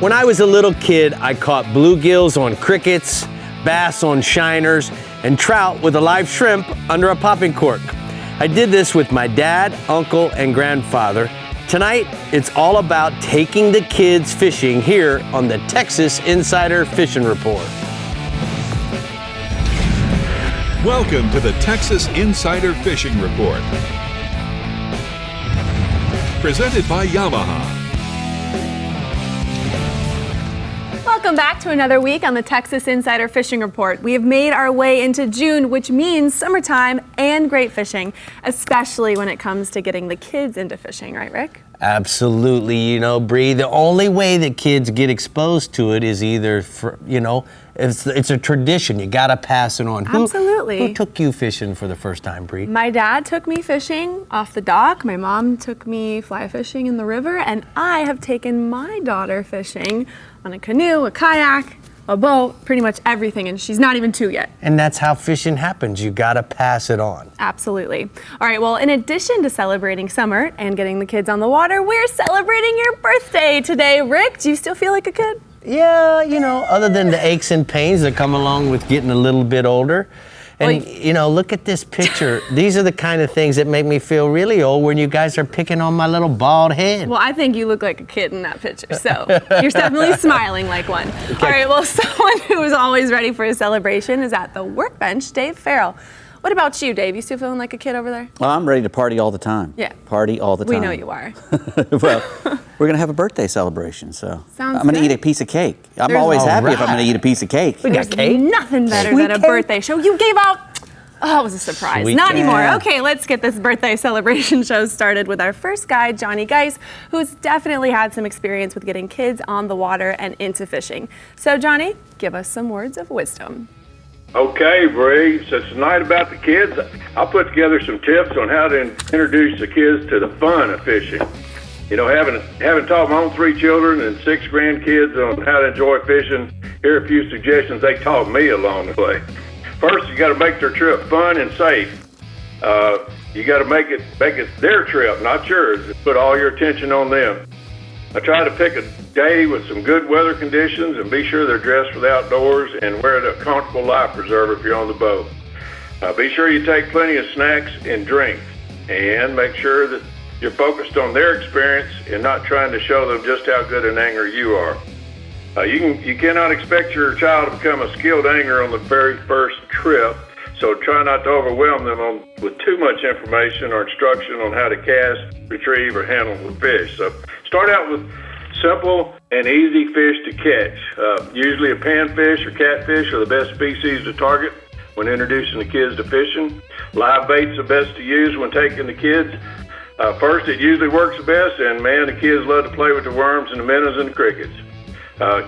When I was a little kid, I caught bluegills on crickets, bass on shiners, and trout with a live shrimp under a popping cork. I did this with my dad, uncle, and grandfather. Tonight, it's all about taking the kids fishing here on the Texas Insider Fishing Report. Welcome to the Texas Insider Fishing Report. Presented by Yamaha. Welcome back to another week on the Texas Insider Fishing Report. We have made our way into June, which means summertime and great fishing, especially when it comes to getting the kids into fishing, right, Rick? Absolutely. You know, Bree, the only way that kids get exposed to it is either, it's a tradition. You got to pass it on. Absolutely. Who took you fishing for the first time, Bree? My dad took me fishing off the dock. My mom took me fly fishing in the river. And I have taken my daughter fishing on a canoe, a kayak, a boat, pretty much everything, and she's not even 2 yet. And that's how fishing happens. You gotta pass it on. Absolutely. All right, well, in addition to celebrating summer and getting the kids on the water, we're celebrating your birthday today. Rick, do you still feel like a kid? Yeah, you know, other than the aches and pains that come along with getting a little bit older. And, you know, look at this picture. These are the kind of things that make me feel really old when you guys are picking on my little bald head. Well, I think you look like a kid in that picture, so you're definitely smiling like one. Okay. All right, well, someone who is always ready for a celebration is at the workbench, Dave Farrell. What about you, Dave? You still feeling like a kid over there? Well, I'm ready to party all the time. Yeah. Party all the time. We know you are. Well, we're going to have a birthday celebration, so Sounds I'm going to good. eat a piece of cake. I'm always happy if I'm going to eat a piece of cake. We got cake? Nothing better than a birthday show. You gave out. Oh, it was a surprise. Sweet Not cake. anymore. Okay, let's get this birthday celebration show started with our first guide, Johnny Geis, who's definitely had some experience with getting kids on the water and into fishing. So, Johnny, give us some words of wisdom. Okay, Bree. So tonight about the kids, I'll put together some tips on how to introduce the kids to the fun of fishing. You know, having taught my own 3 children and 6 grandkids on how to enjoy fishing, here are a few suggestions they taught me along the way. First, you got to make their trip fun and safe. You got to make it their trip, not yours. Put all your attention on them. I try to pick a day with some good weather conditions and be sure they're dressed for the outdoors and wear a comfortable life preserver if you're on the boat. Be sure you take plenty of snacks and drinks, and make sure that you're focused on their experience and not trying to show them just how good an angler you are. You cannot expect your child to become a skilled angler on the very first trip, so try not to overwhelm them with too much information or instruction on how to cast, retrieve, or handle the fish. So start out with simple and easy fish to catch. Usually a panfish or catfish are the best species to target when introducing the kids to fishing. Live bait's the best to use when taking the kids. First, it usually works the best, and man, the kids love to play with the worms and the minnows and the crickets.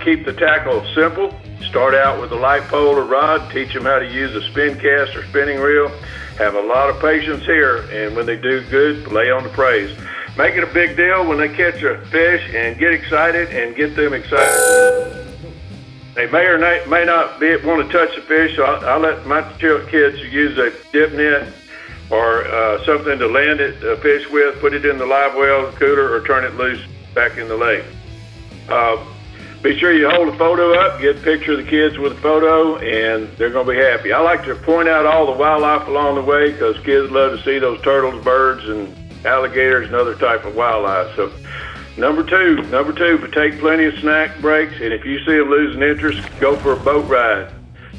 Keep the tackle simple. Start out with a light pole or rod. Teach them how to use a spin cast or spinning reel. Have a lot of patience here, and when they do good, lay on the praise. Make it a big deal when they catch a fish and get excited and get them excited. They may or may not want to touch the fish, so I let my kids use a dip net or something to land it, fish with, put it in the live well cooler, or turn it loose back in the lake. Be sure you hold a photo up, get a picture of the kids with a photo, and they're going to be happy. I like to point out all the wildlife along the way because kids love to see those turtles, birds, and alligators and other type of wildlife. So number two, but take plenty of snack breaks, and if you see them losing interest, go for a boat ride.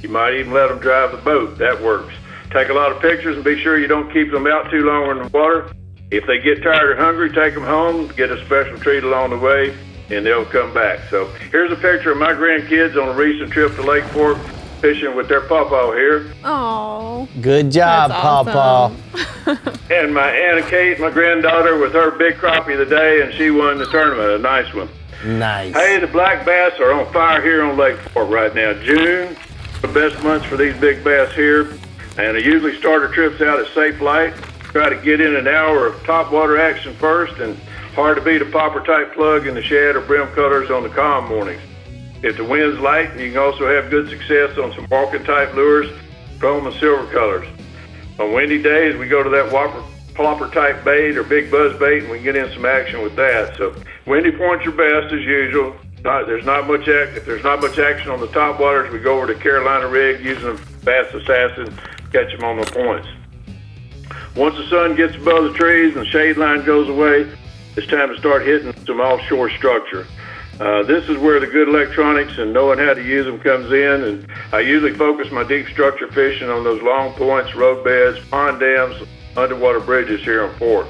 You might even let them drive the boat. That works. Take a lot of pictures and be sure you don't keep them out too long in the water. If they get tired or hungry, take them home, get a special treat along the way, and they'll come back. So here's a picture of my grandkids on a recent trip to Lake Fork fishing with their pawpaw here. Oh, good job, Pawpaw. And my Anna Kate, my granddaughter, with her big crappie of the day, and she won the tournament, a nice one. Nice. Hey, the black bass are on fire here on Lake Fork right now. June, the best months for these big bass here, and I usually start our trips out at safe light. Try to get in an hour of top water action first, and hard to beat a popper type plug in the shad or brim cutters on the calm mornings. If the wind's light, you can also have good success on some walking type lures, chrome and silver colors. On windy days, we go to that plopper type bait or big buzz bait, and we get in some action with that. So windy points are best as usual. there's not much if there's not much action on the top waters, we go over to Carolina rig using a Bass Assassin, catch them on the points. Once the sun gets above the trees and the shade line goes away, it's time to start hitting some offshore structure. This is where the good electronics and knowing how to use them comes in, and I usually focus my deep structure fishing on those long points, road beds, pond dams, underwater bridges here on Fork.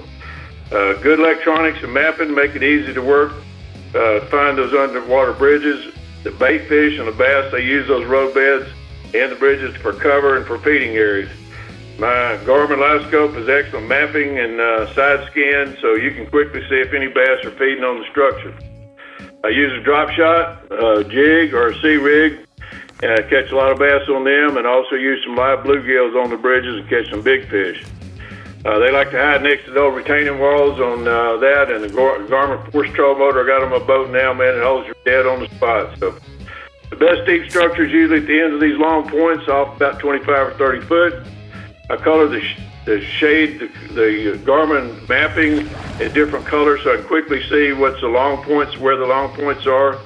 Good electronics and mapping make it easy to work, find those underwater bridges. The bait fish and the bass, they use those road beds and the bridges for cover and for feeding areas. My Garmin live scope is excellent mapping and side scan, so you can quickly see if any bass are feeding on the structure. I use a drop shot, a jig, or a sea rig, catch a lot of bass on them, and also use some live bluegills on the bridges and catch some big fish. They like to hide next to those retaining walls on that, and the Garmin Force Troll motor I got on my boat now, man, it holds you dead on the spot. So the best deep structure is usually at the end of these long points, off about 25 or 30 foot. I color the shade, the Garmin mapping in different colors so I can quickly see what's the long points, where the long points are.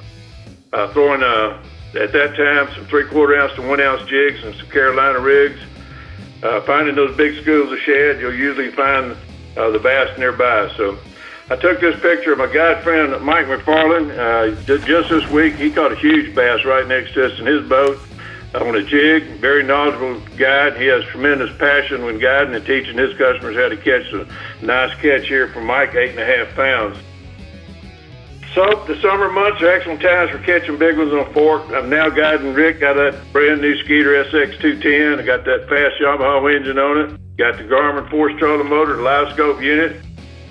Throwing, at that time, some 3/4 ounce to 1 ounce jigs and some Carolina rigs. Finding those big schools of shad, you'll usually find the bass nearby. So I took this picture of my guide friend, Mike McFarland. Just this week, he caught a huge bass right next to us in his boat on a jig. Very knowledgeable guide. He has tremendous passion when guiding and teaching his customers how to catch a nice catch here from Mike, 8.5 pounds. So the summer months are excellent times for catching big ones on a fork. I'm now guiding Rick, got that brand new Skeeter SX210. I got that fast Yamaha engine on it. Got the Garmin Force Trolling motor, the live scope unit,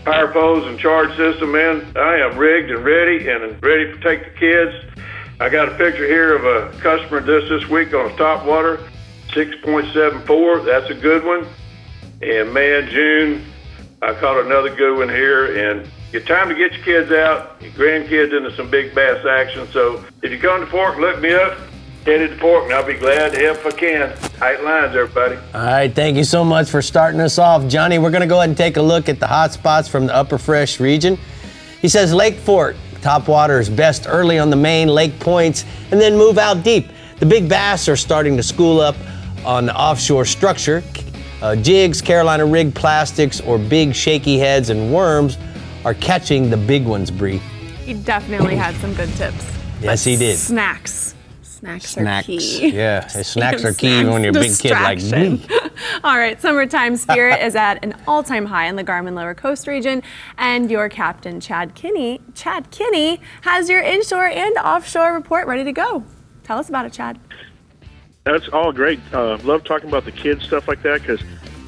power poles and charge system, man. I am rigged and ready to take the kids. I got a picture here of a customer this week on a top water, 6.74. That's a good one. And man, June, I caught another good one here. And it's time to get your kids out, your grandkids into some big bass action. So if you come to Fork, look me up, headed to Fork, and I'll be glad to help if I can. Tight lines, everybody. All right, thank you so much for starting us off. Johnny, we're going to go ahead and take a look at the hot spots from the Upper Fresh region. He says Lake Fork, top water is best early on the main lake points and then move out deep. The big bass are starting to school up on the offshore structure. Jigs, Carolina rig plastics, or big shaky heads and worms are catching the big ones, Bree. He definitely had some good tips. Yes, he did. Snacks are key. Yeah, snacks are key when you're a big kid like me. All right, summertime spirit is at an all-time high in the Garmin Lower Coast region, and your captain, Chad Kinney, has your inshore and offshore report ready to go. Tell us about it, Chad. That's all great. Love talking about the kids, stuff like that, because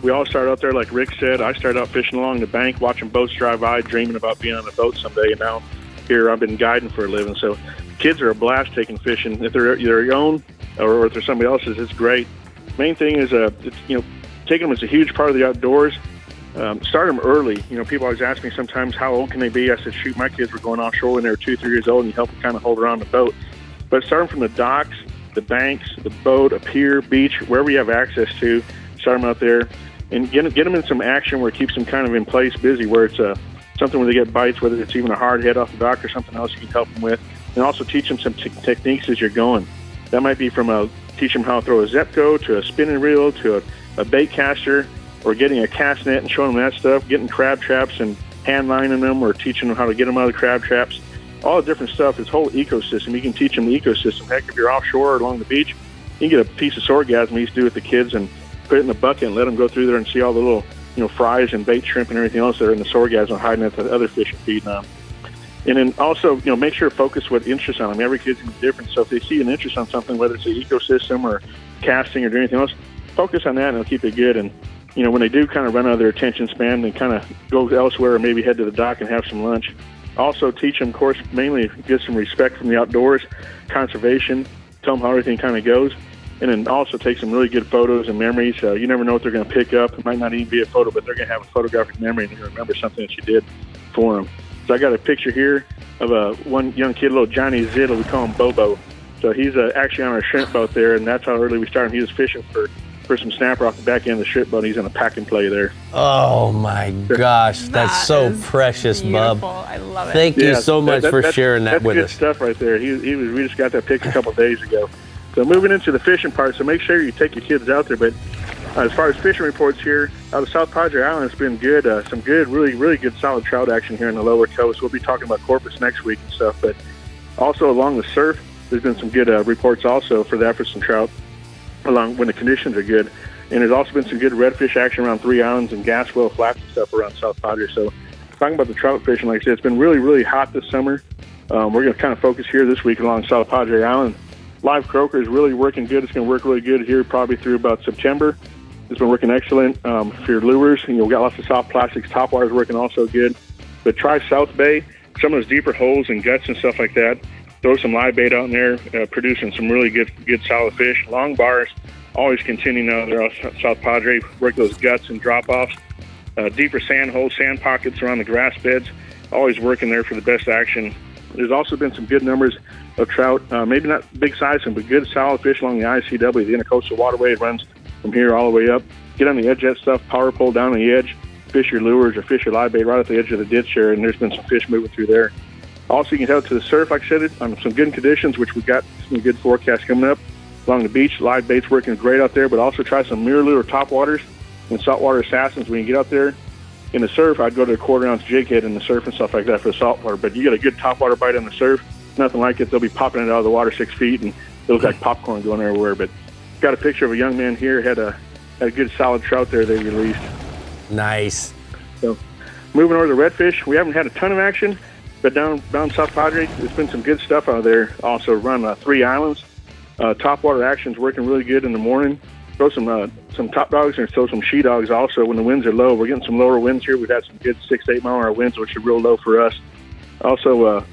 we all start out there, like Rick said. I started out fishing along the bank, watching boats drive by, dreaming about being on a boat someday, and now here I've been guiding for a living. So kids are a blast taking fishing. If they're your own or if they're somebody else's, it's great. Main thing is, taking them is a huge part of the outdoors. Start them early. People always ask me sometimes, how old can they be? I said, shoot, my kids were going offshore when they were 2-3 years old, and you help them kind of hold around the boat. But start them from the docks, the banks, the boat, a pier, beach, wherever you have access to. Start them out there and get them in some action where it keeps them kind of in place, busy, where it's something where they get bites, whether it's even a hard head off the dock or something else you can help them with. And also teach them some techniques as you're going. That might be from teach them how to throw a Zepco to a spinning reel to a bait caster, or getting a cast net and showing them that stuff, getting crab traps and hand lining them, or teaching them how to get them out of the crab traps. All the different stuff, this whole ecosystem. You can teach them the ecosystem. Heck, if you're offshore or along the beach, you can get a piece of swordgasm we used to do with the kids and put it in the bucket and let them go through there and see all the little, fries and bait shrimp and everything else that are in the swordgasm hiding at the other fish are feeding on. And then also, make sure to focus what interests on them. Every kid's going to be different. So if they see an interest on something, whether it's an ecosystem or casting or doing anything else, focus on that and it'll keep it good. And, when they do kind of run out of their attention span, they kind of go elsewhere or maybe head to the dock and have some lunch. Also teach them, of course, mainly get some respect from the outdoors, conservation, tell them how everything kind of goes. And then also take some really good photos and memories. You never know what they're going to pick up. It might not even be a photo, but they're going to have a photographic memory and they're going to remember something that you did for them. So I got a picture here of one young kid, little Johnny Ziddle. We call him Bobo. So he's actually on our shrimp boat there, and that's how early we started. He was fishing for for some snapper off the back end of the strip buddies and a pack and play there. Oh my gosh, that's That so is precious, beautiful. Bub. I love it. Thank you so much for sharing that with that's us. good stuff right there. We just got that pic a couple days ago. So moving into the fishing part, so make sure you take your kids out there. But as far as fishing reports here, out of South Padre Island, it's been good. Some good, really good solid trout action here in the lower coast. We'll be talking about Corpus next week and stuff. But also along the surf, there's been some good reports also for some trout along when the conditions are good. And there's also been some good redfish action around 3 Islands and gas well flats and stuff around South Padre. So talking about the trout fishing, like I said, it's been really hot this summer. We're going to kind of focus here this week along South Padre Island. Live croaker is really working good. It's going to work really good here probably through about September. It's been working excellent for your lures. We got lots of soft plastics. Top water is working also good. But try South Bay, some of those deeper holes and guts and stuff like that. Throw some live bait out in there, producing some really good solid fish. Long bars, always continuing out there on South Padre. Work those guts and drop-offs. Deeper sand holes, sand pockets around the grass beds. Always working there for the best action. There's also been some good numbers of trout, maybe not big size, but good solid fish along the ICW, the Intercoastal Waterway. It runs from here all the way up. Get on the edge of that stuff, power pole down the edge, fish your lures or fish your live bait right at the edge of the ditch there, and there's been some fish moving through there. Also, you can head out to the surf, like I said, on some good conditions, which we've got some good forecasts coming up. Along the beach, live bait's working great out there, but also try some mirror lure top waters and saltwater assassins. When you get out there in the surf, I'd go to a 1/4 ounce jig head in the surf and stuff like that for the saltwater. But you get a good topwater bite on the surf, nothing like it. They'll be popping it out of the water 6 feet, and it looks like popcorn going everywhere. But got a picture of a young man here, had a good solid trout there they released. Nice. So moving over to redfish, we haven't had a ton of action, but down South Padre, there's been some good stuff out there. Also run 3 Islands. Topwater action's working really good in the morning. Throw some top dogs and throw some she dogs also when the winds are low. We're getting some lower winds here. We've had some good 6 to 8 mile an hour winds, which are real low for us. Also,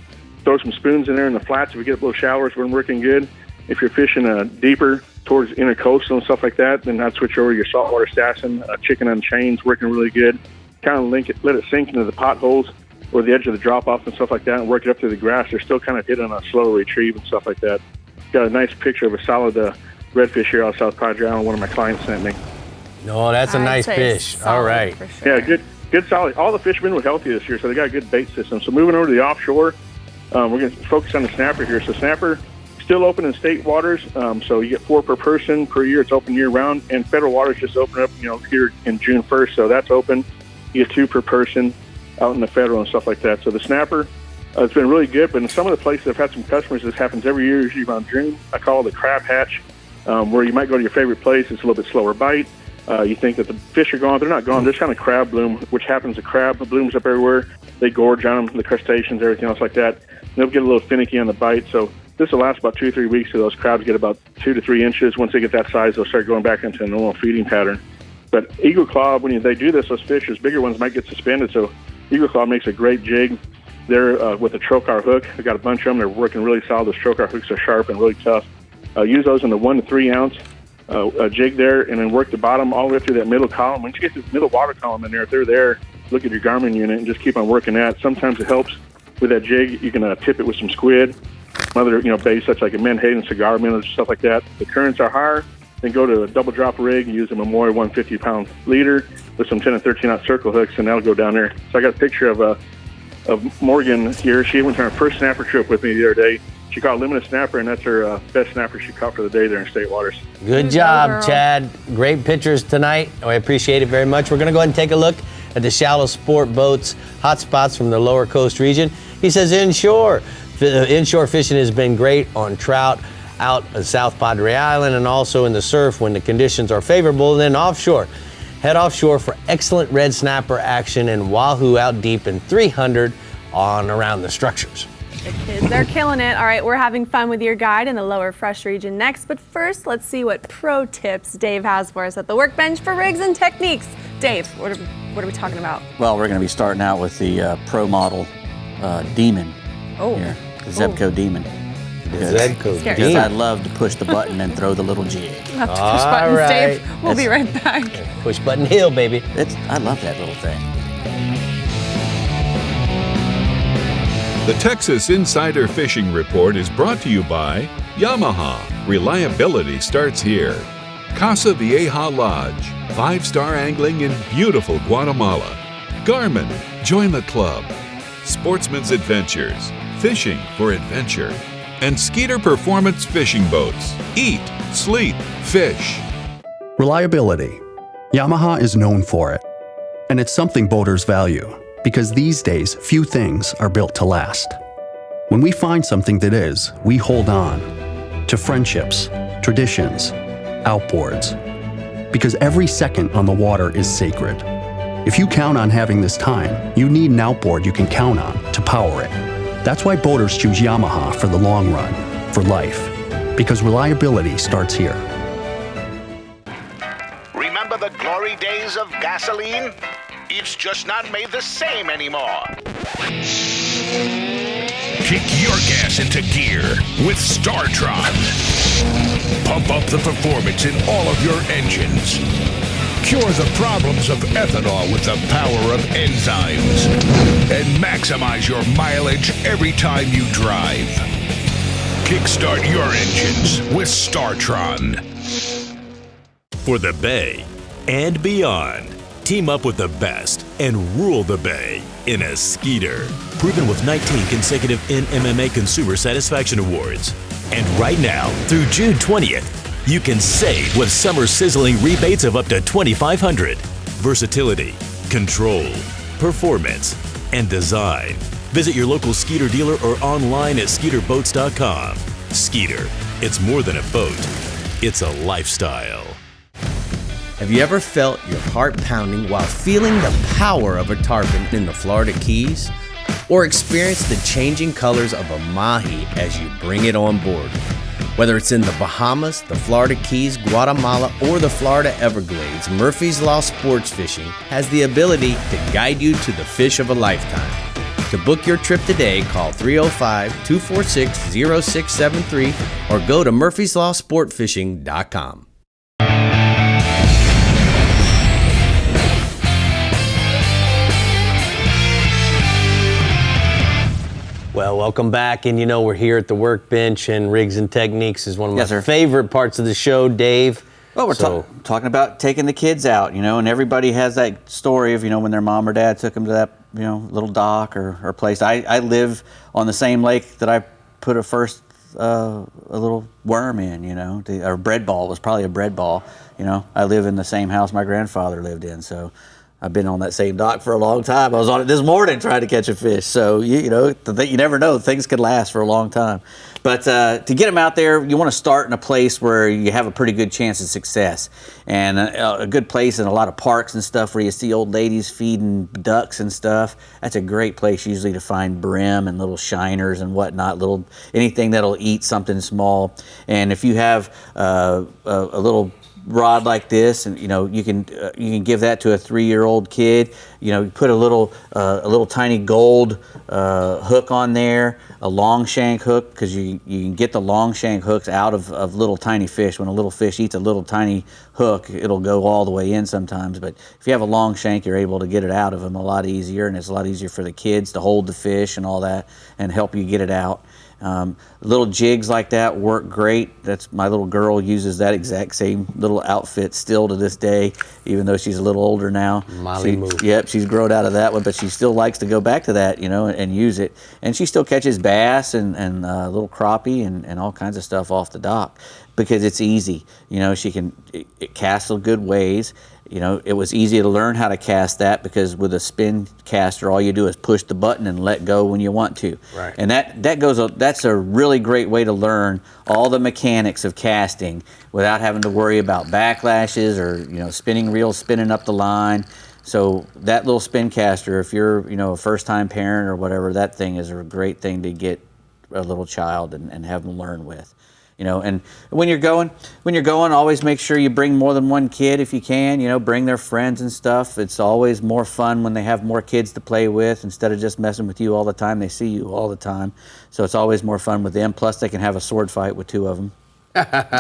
throw some spoons in there in the flats. If we get little showers, we're working good. If you're fishing deeper towards intercoastal and stuff like that, then I'd switch over to your saltwater assassin. Chicken on chains working really good. Kind of let it sink into the potholes or the edge of the drop-off and stuff like that and work it up through the grass. They're still kind of hitting a slow retrieve and stuff like that. Got a nice picture of a solid redfish here on South Padre Island. One of my clients sent me. No, that's a nice fish. All right. Sure. Yeah, good solid. All the fishermen were healthy this year, so they got a good bait system. So moving over to the offshore, we're going to focus on the snapper here. So snapper still open in state waters, so you get 4 per person per year. It's open year round, and federal waters just open up, here in June 1st, so that's open. You get 2 per person out in the federal and stuff like that. So the snapper, it's been really good, but in some of the places I've had some customers, this happens every year, usually around June. I call it the crab hatch, where you might go to your favorite place. It's a little bit slower bite. You think that the fish are gone. They're not gone. There's kind of crab bloom, which happens. The crab blooms up everywhere. They gorge on them, the crustaceans, everything else like that. And they'll get a little finicky on the bite. So this will last about 2 or 3 weeks till those crabs get about 2 to 3 inches. Once they get that size, they'll start going back into a normal feeding pattern. But eagle claw, when they do this, those fish, those bigger ones might get suspended. So eagle claw makes a great jig. They're with a trocar hook. I got a bunch of them. They're working really solid. Those trocar hooks are sharp and really tough. Use those in the 1 to 3 ounce jig there, and then work the bottom all the way through that middle column. Once you get this middle water column in there, if they're there, look at your Garmin unit and just keep on working that. Sometimes it helps with that jig. You can tip it with some squid, other baits such like a menhaden, cigar minnows, stuff like that. If the currents are higher, then go to a double drop rig and use a Memorial 150-pound leader with some 10 and 13 ounce circle hooks, and that'll go down there. So I got a picture of Morgan here. She went on her first snapper trip with me the other day. She caught a limited snapper, and that's her best snapper she caught for the day there in state waters. Good job, Chad. Great pictures tonight. I appreciate it very much. We're going to go ahead and take a look at the shallow sport boats, hot spots from the lower coast region. He says inshore fishing has been great on trout out at South Padre Island and also in the surf when the conditions are favorable. And then offshore, head offshore for excellent red snapper action and wahoo out deep in 300 on around the structures. The kids, they're killing it. All right, we're having fun with your guide in the lower fresh region next. But first, let's see what pro tips Dave has for us at the workbench for rigs and techniques. Dave, what are we talking about? Well, we're going to be starting out with the Pro Model Demon here, the Zebco Demon. Because I love to push the button and throw the little jig. We'll have to push buttons, Dave. We'll be right back. Push button hill, baby. I love that little thing. The Texas Insider Fishing Report is brought to you by Yamaha. Reliability starts here. Casa Vieja Lodge, 5-star angling in beautiful Guatemala. Garmin, join the club. Sportsman's Adventures, fishing for adventure. And Skeeter Performance Fishing Boats, eat, sleep, fish. Reliability. Yamaha is known for it. And it's something boaters value, because these days, few things are built to last. When we find something that is, we hold on to friendships, traditions, outboards. Because every second on the water is sacred. If you count on having this time, you need an outboard you can count on to power it. That's why boaters choose Yamaha for the long run, for life. Because reliability starts here. Remember the glory days of gasoline? It's just not made the same anymore. Kick your gas into gear with StarTron. Pump up the performance in all of your engines. Cure the problems of ethanol with the power of enzymes. And maximize your mileage every time you drive. Kickstart your engines with StarTron. For the Bay and beyond, team up with the best and rule the Bay in a Skeeter. Proven with 19 consecutive NMMA Consumer Satisfaction Awards. And right now, through June 20th, you can save with summer sizzling rebates of up to $2,500. Versatility, control, performance, and design. Visit your local Skeeter dealer or online at SkeeterBoats.com. Skeeter, it's more than a boat, it's a lifestyle. Have you ever felt your heart pounding while feeling the power of a tarpon in the Florida Keys? Or experienced the changing colors of a mahi as you bring it on board? Whether it's in the Bahamas, the Florida Keys, Guatemala, or the Florida Everglades, Murphy's Law Sports Fishing has the ability to guide you to the fish of a lifetime. To book your trip today, call 305-246-0673 or go to murphyslawsportfishing.com. Well, welcome back, and you know we're here at the workbench, and Rigs and Techniques is one of my favorite parts of the show, Dave. Well, we're talking about taking the kids out, you know, and everybody has that story of, you know, when their mom or dad took them to that, you know, little dock or place. I live on the same lake that I put a little worm in, you know, or bread ball. It was probably a bread ball, you know. I live in the same house my grandfather lived in, so I've been on that same dock for a long time. I was on it this morning trying to catch a fish. So, you never know. Things could last for a long time. But to get them out there, you want to start in a place where you have a pretty good chance of success. And a good place in a lot of parks and stuff where you see old ladies feeding ducks and stuff. That's a great place usually to find brim and little shiners and whatnot, anything that'll eat something small. And if you have a little rod like this, and you can give that to a 3-year-old kid. You put a little tiny gold hook on there, a long shank hook, because you can get the long shank hooks out of little tiny fish. When a little fish eats a little tiny hook, it'll go all the way in sometimes. But if you have a long shank, you're able to get it out of them a lot easier, and it's a lot easier for the kids to hold the fish and all that and help you get it out. Little jigs like that work great. That's my little girl uses that exact same little outfit still to this day, even though she's a little older now. Yep, she's grown out of that one, but she still likes to go back to that, and use it. And she still catches bass and little crappie and all kinds of stuff off the dock because it's easy. She can cast a good ways. It was easy to learn how to cast that because with a spin caster, all you do is push the button and let go when you want to. Right. And that's a really great way to learn all the mechanics of casting without having to worry about backlashes or spinning reels spinning up the line. So that little spin caster, if you're a first-time parent or whatever, that thing is a great thing to get a little child and have them learn with. And when you're going, always make sure you bring more than one kid if you can. Bring their friends and stuff. It's always more fun when they have more kids to play with instead of just messing with you all the time. They see you all the time, so it's always more fun with them. Plus, they can have a sword fight with two of them.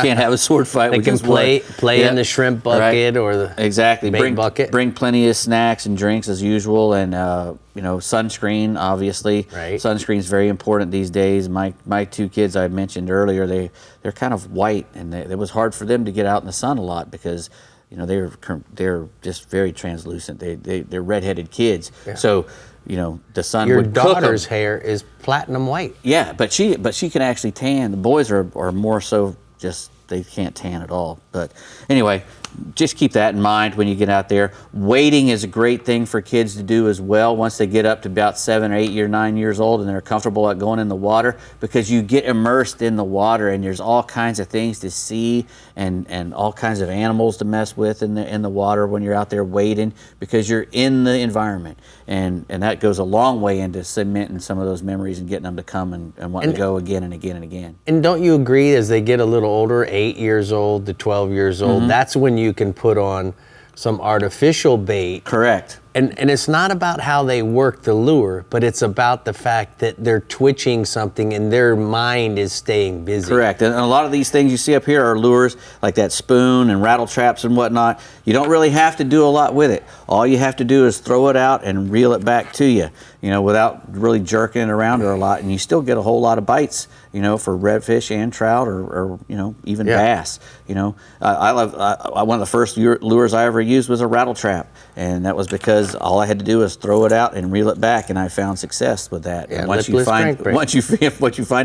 Can't have a sword fight. They with can just one. play in the shrimp bucket or the exactly bait bucket. Bring plenty of snacks and drinks as usual, and sunscreen, obviously. Right. Sunscreen is very important these days. My two kids I mentioned earlier, they're kind of white, and it was hard for them to get out in the sun a lot because they're just very translucent. They're redheaded kids, so. The sun Your would cook 'em. daughter's hair is platinum white. Yeah, but she can actually tan. The boys are more so just they can't tan at all. But anyway, just keep that in mind when you get out there. Wading is a great thing for kids to do as well once they get up to about 7 or 8 or 9 years old and they're comfortable at going in the water, because you get immersed in the water and there's all kinds of things to see and all kinds of animals to mess with in the water when you're out there wading, because you're in the environment. And that goes a long way into cementing some of those memories and getting them to come and want to go again and again and again. And don't you agree, as they get a little older, 8 years old to 12 years old, that's when you can put on some artificial bait. Correct. And it's not about how they work the lure, but it's about the fact that they're twitching something and their mind is staying busy. Correct. And a lot of these things you see up here are lures, like that spoon and rattle traps and whatnot. You don't really have to do a lot with it. All you have to do is throw it out and reel it back to you, without really jerking it around or a lot. And you still get a whole lot of bites, for redfish and trout or even bass. I love one of the first lures I ever used was a rattle trap. And that was because all I had to do was throw it out and reel it back, and I found success with that. Yeah, and once you find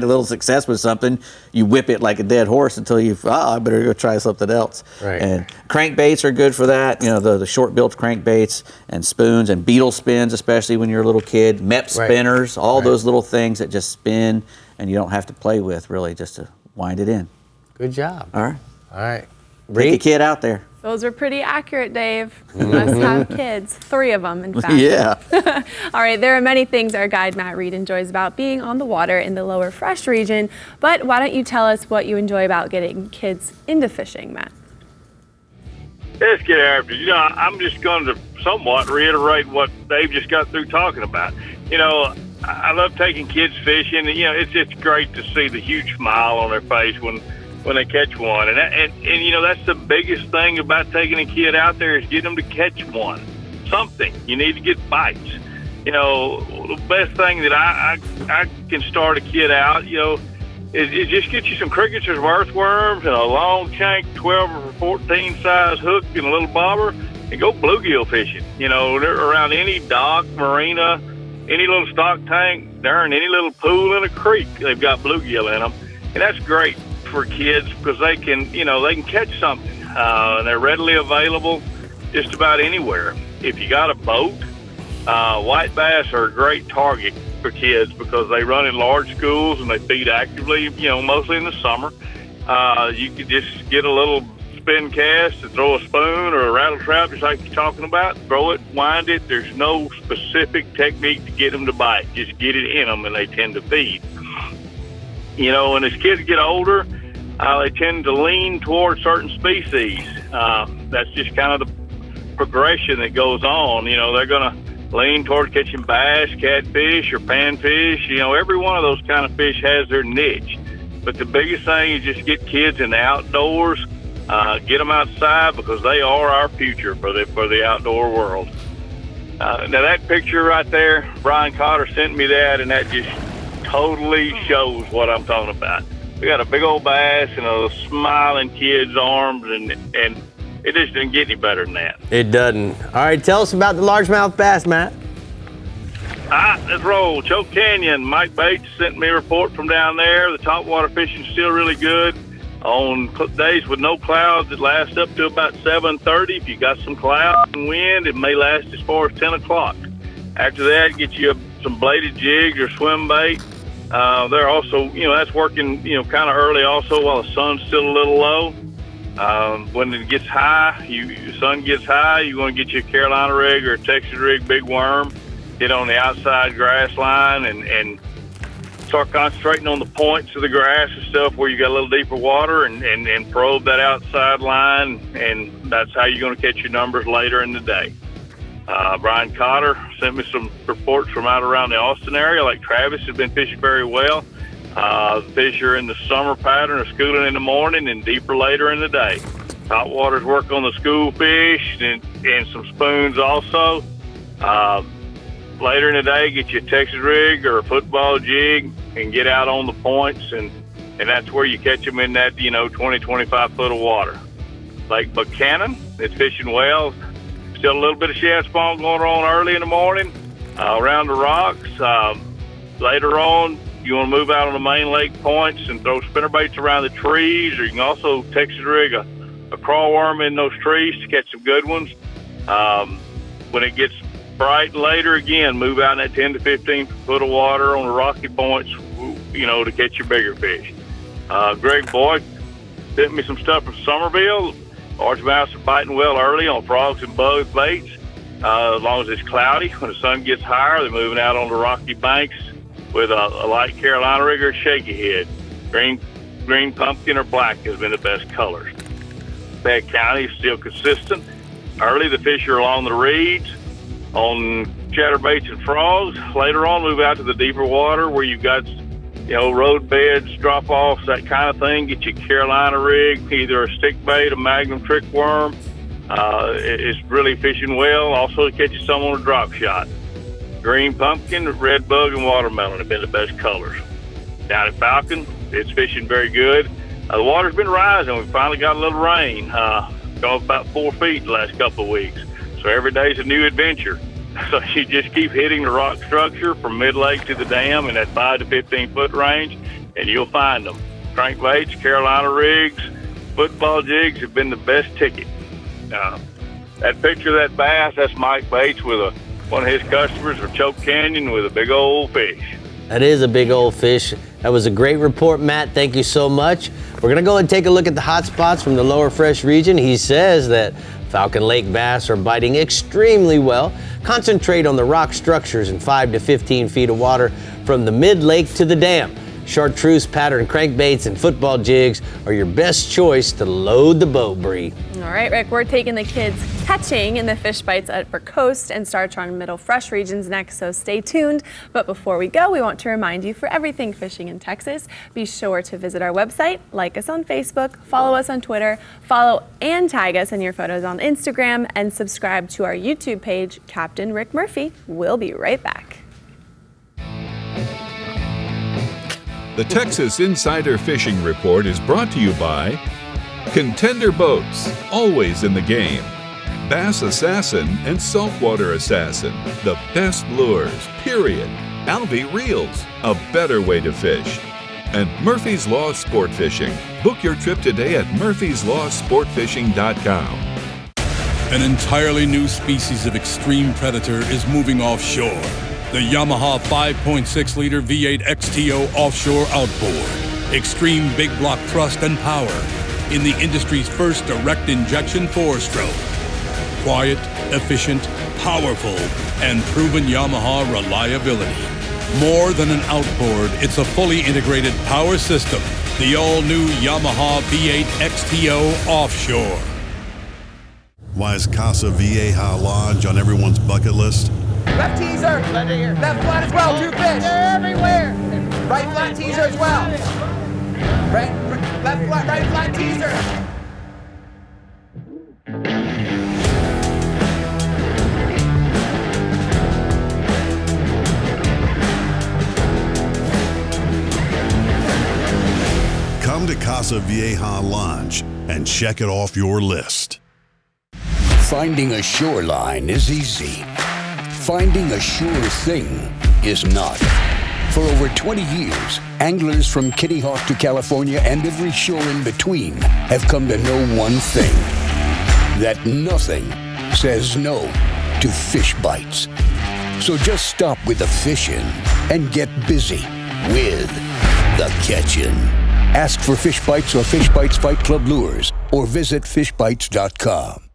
a little success with something, you whip it like a dead horse until I better go try something else. Right. And crankbaits are good for that. The short-billed crankbaits and spoons and beetle spins, especially when you're a little kid. Mep spinners, all those little things that just spin and you don't have to play with, really, just to wind it in. Good job. All right. Take a kid out there. Those are pretty accurate, Dave. You must have kids. 3 of them, in fact. Yeah. All right, there are many things our guide Matt Reed enjoys about being on the water in the lower fresh region, but why don't you tell us what you enjoy about getting kids into fishing, Matt? Let's get after it. I'm just going to somewhat reiterate what Dave just got through talking about. I love taking kids fishing. It's great to see the huge smile on their face when they catch one. And that's the biggest thing about taking a kid out there is getting them to catch one. Something. You need to get bites. The best thing that I can start a kid out, is just get you some crickets or earthworms and a long shank 12 or 14 size hook and a little bobber and go bluegill fishing. They're around any dock, marina, any little stock tank, darn, any little pool in a creek, they've got bluegill in them. And that's great for kids because they can catch something. And they're readily available just about anywhere. If you got a boat, white bass are a great target for kids because they run in large schools and they feed actively, mostly in the summer. You could just get a little spin cast and throw a spoon or a rattle trap, just like you're talking about. Throw it, wind it. There's no specific technique to get them to bite. Just get it in them and they tend to feed. And as kids get older, they tend to lean toward certain species. That's just kind of the progression that goes on. They're going to lean toward catching bass, catfish, or panfish. Every one of those kind of fish has their niche. But the biggest thing is just get kids in the outdoors, get them outside because they are our future for the outdoor world. Now that picture right there, Brian Cotter sent me that, and that just totally shows what I'm talking about. We got a big old bass and a smiling kid's arms, and it just didn't get any better than that. It doesn't. All right, tell us about the largemouth bass, Matt. Let's roll. Choke Canyon. Mike Bates sent me a report from down there. The topwater fishing's still really good. On days with no clouds, it lasts up to about 7:30. If you got some clouds and wind, it may last as far as 10 o'clock. After that, get you some bladed jigs or swim bait. They're also, that's working, kind of early also while the sun's still a little low. When it gets high, the sun gets high, you want to get you a Carolina rig or a Texas rig big worm, get on the outside grass line and start concentrating on the points of the grass and stuff where you got a little deeper water and probe that outside line, and that's how you're going to catch your numbers later in the day. Brian Cotter sent me some reports from out around the Austin area, like Travis has been fishing very well. Fish are in the summer pattern of schooling in the morning and deeper later in the day. Hot waters work on the school fish and some spoons also. Later in the day, get you a Texas rig or a football jig and get out on the points, and that's where you catch them in that 20, 25 foot of water. Lake Buchanan, it's fishing well. Still a little bit of shad spawn going on early in the morning around the rocks. Later on, you want to move out on the main lake points and throw spinnerbaits around the trees, or you can also Texas rig a crawl worm in those trees to catch some good ones. When it gets bright later, again, move out in that 10 to 15 foot of water on the rocky points, to catch your bigger fish. Greg Boyd sent me some stuff from Somerville. Largemouths are biting well early on frogs and bug baits. As long as it's cloudy, when the sun gets higher, they're moving out on the rocky banks with a light Carolina rig or a shaky head. Green pumpkin or black has been the best colors. Fayette County is still consistent. Early, the fish are along the reeds on chatterbaits and frogs. Later on, move out to the deeper water where you've got road beds, drop-offs, that kind of thing. Get your Carolina rig, either a stick bait, a Magnum trick worm. It's really fishing well. Also, it catches some on a drop shot. Green pumpkin, red bug, and watermelon have been the best colors. Down at Falcon, it's fishing very good. The water's been rising. We finally got a little rain. Gone about 4 feet the last couple of weeks. So every day's a new adventure. So you just keep hitting the rock structure from mid-lake to the dam in that 5 to 15 foot range, and you'll find them. Crankbaits, Carolina rigs, football jigs have been the best ticket. That picture of that bass, that's Mike Bates with one of his customers from Choke Canyon with a big old fish. That is a big old fish. That was a great report, Matt. Thank you so much. We're going to go and take a look at the hot spots from the lower fresh region. He says that Falcon Lake bass are biting extremely well. Concentrate on the rock structures in 5 to 15 feet of water from the mid-lake to the dam. Chartreuse pattern crankbaits and football jigs are your best choice to load the boat, Bree. All right, Rick, we're taking the kids catching in the fish bites at Upper Coast and Startron Middle Fresh regions next, so stay tuned. But before we go, we want to remind you, for everything fishing in Texas, be sure to visit our website, like us on Facebook, follow us on Twitter, follow and tag us in your photos on Instagram, and subscribe to our YouTube page, Captain Rick Murphy. We'll be right back. The Texas Insider Fishing Report is brought to you by Contender Boats, always in the game. Bass Assassin and Saltwater Assassin, the best lures, period. Alvy Reels, a better way to fish. And Murphy's Law Sport Fishing. Book your trip today at murphyslawsportfishing.com. An entirely new species of extreme predator is moving offshore. The Yamaha 5.6-liter V8 XTO offshore outboard. Extreme big block thrust and power in the industry's first direct injection 4-stroke. Quiet, efficient, powerful, and proven Yamaha reliability. More than an outboard, it's a fully integrated power system. The all-new Yamaha V8 XTO offshore. Why is Casa Vieja Lodge on everyone's bucket list? Left teaser. Left flat as well. 2 fish. They're everywhere. Right flat teaser as well. Left flat, right flat teaser. Come to Casa Vieja Lodge and check it off your list. Finding a shoreline is easy. Finding a sure thing is not. For over 20 years, anglers from Kitty Hawk to California and every shore in between have come to know one thing: that nothing says no to fish bites. So just stop with the fishing and get busy with the catching. Ask for Fish Bites or Fish Bites Fight Club lures or visit fishbites.com.